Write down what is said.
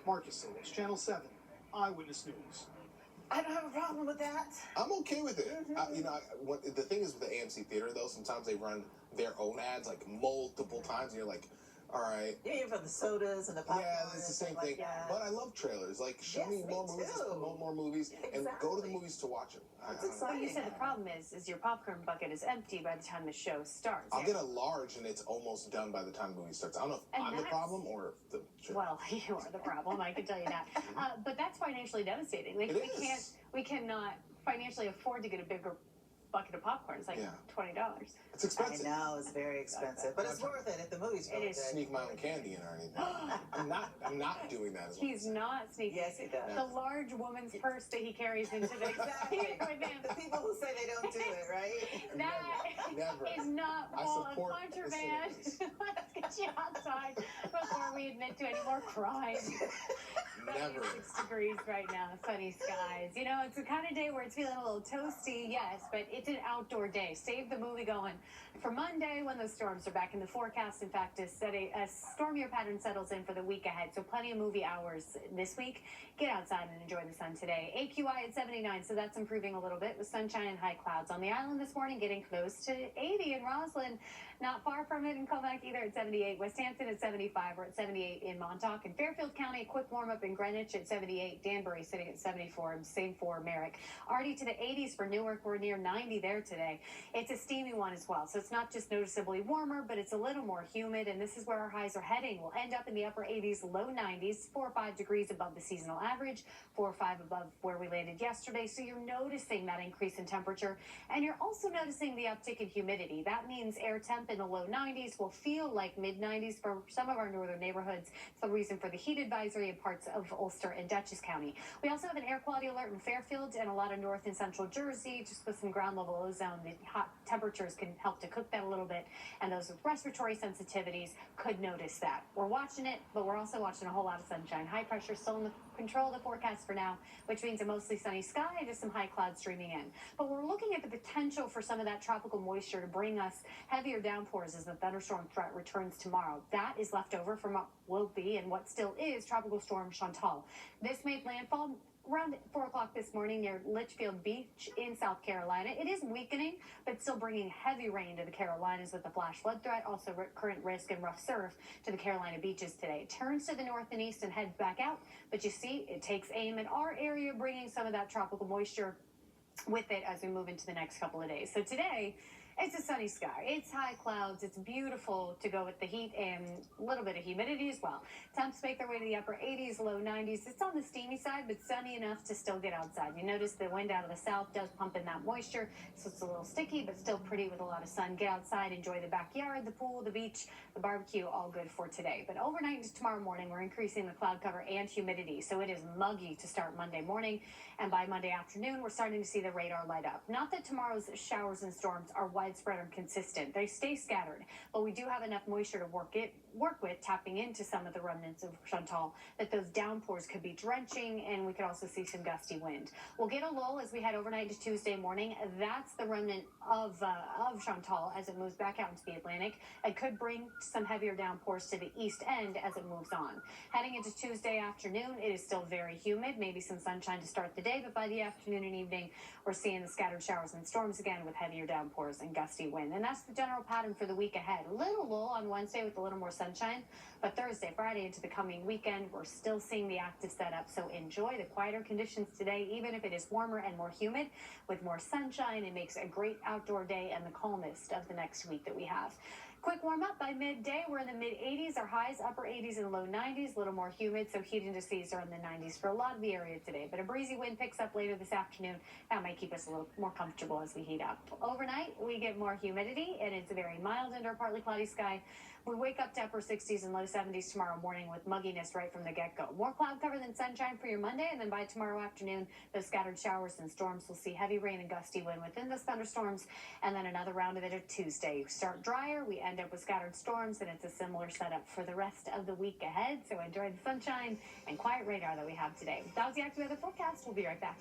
Marcus Solis, Channel 7, Eyewitness News. I don't have a problem with that. I'm okay with it. The thing is with the AMC Theater, though, sometimes they run their own ads like multiple times, and you're like, all right. Yeah, for the sodas and the popcorn. Yeah, it's the same thing. But I love trailers. Like, show me more movies, promote more movies, and go to the movies to watch them. It's exciting. Well, you said the problem is your popcorn bucket is empty by the time the show starts. I'll get a large, and it's almost done by the time the movie starts. I don't know if I'm the problem or the show. Well, you are the problem. I can tell you that. But that's financially devastating. Like we cannot financially afford to get a bigger bucket of popcorn. It's like $20. It's expensive. I know, it's very expensive, but it's worth it if the movie's really good. Sneak my own candy in or anything. I'm not doing that as well. He's not sneaking. Yes, he does. The large woman's purse that he carries into the The people who say they don't do it, right? That is not all of contraband. Let's get you outside before we admit to any more crime. Never. 6 degrees right now, sunny skies. You know, it's the kind of day where it's feeling a little toasty, yes, but it's an outdoor day. Save the movie going for Monday when those storms are back in the forecast. In fact, a stormier pattern settles in for the week ahead, so plenty of movie hours this week. Get outside and enjoy the sun today. AQI at 79, so that's improving a little bit with sunshine and high clouds. On the island this morning, getting close to 80 in Roslyn. Not far from it in Comac either at 78. West Hampton at 75. We're at 78 in Montauk. In Fairfield County, a quick warm-up in Greenwich at 78. Danbury sitting at 74. Same for Merrick. Already to the 80s for Newark. We're near 90 there today. It's a steamy one as well. So it's not just noticeably warmer, but it's a little more humid. And this is where our highs are heading. We'll end up in the upper 80s, low 90s, 4 or 5 degrees above the seasonal average, 4 or 5 above where we landed yesterday. So you're noticing that increase in temperature. And you're also noticing the uptick in humidity. That means air temp in the low 90s will feel like mid-90s for some of our northern neighborhoods. It's the reason for the heat advisory in parts of Ulster and Dutchess County. We also have an air quality alert in Fairfield and a lot of north and central Jersey, just with some ground level ozone. The hot temperatures can help to cook that a little bit, and those with respiratory sensitivities could notice that. We're watching it, but we're also watching a whole lot of sunshine. High pressure still in the control of the forecast for now, which means a mostly sunny sky and just some high clouds streaming in. But we're looking at the potential for some of that tropical moisture to bring us heavier downpours as the thunderstorm threat returns tomorrow. That is left over from what will be and what still is Tropical Storm Chantal. This made landfall around 4 o'clock this morning near Litchfield Beach in South Carolina. It is weakening, but still bringing heavy rain to the Carolinas with a flash flood threat. Also current risk and rough surf to the Carolina beaches today. It turns to the north and east and heads back out. But you see, it takes aim at our area, bringing some of that tropical moisture with it as we move into the next couple of days. So today, it's a sunny sky. It's high clouds. It's beautiful to go with the heat and a little bit of humidity as well. Temps make their way to the upper 80s, low 90s. It's on the steamy side, but sunny enough to still get outside. You notice the wind out of the south does pump in that moisture, so it's a little sticky, but still pretty with a lot of sun. Get outside, enjoy the backyard, the pool, the beach, the barbecue, all good for today. But overnight into tomorrow morning, we're increasing the cloud cover and humidity, so it is muggy to start Monday morning, and by Monday afternoon, we're starting to see the radar light up. Not that tomorrow's showers and storms are widespread or consistent. They stay scattered, but we do have enough moisture to work with, tapping into some of the remnants of Chantal, that those downpours could be drenching, and we could also see some gusty wind. We'll get a lull as we head overnight to Tuesday morning. That's the remnant of Chantal as it moves back out into the Atlantic. It could bring some heavier downpours to the east end as it moves on. Heading into Tuesday afternoon, it is still very humid, maybe some sunshine to start the day, but by the afternoon and evening, we're seeing the scattered showers and storms again with heavier downpours and gusty wind. And that's the general pattern for the week ahead. A little lull on Wednesday with a little more sunshine, but Thursday, Friday into the coming weekend, we're still seeing the active setup. So enjoy the quieter conditions today, even if it is warmer and more humid. With more sunshine, it makes a great outdoor day and the calmest of the next week that we have. Quick warm up by midday. We're in the mid 80s. Our highs upper 80s and low 90s. A little more humid, so heat indices are in the 90s for a lot of the area today. But a breezy wind picks up later this afternoon. That might keep us a little more comfortable as we heat up. Overnight, we get more humidity, and it's very mild under a partly cloudy sky. We wake up to upper 60s and low 70s tomorrow morning with mugginess right from the get-go. More cloud cover than sunshine for your Monday, and then by tomorrow afternoon, those scattered showers and storms will see heavy rain and gusty wind within those thunderstorms, and then another round of it on Tuesday. We start drier, we end up with scattered storms, and it's a similar setup for the rest of the week ahead. So enjoy the sunshine and quiet radar that we have today. That was the active weather forecast. We'll be right back.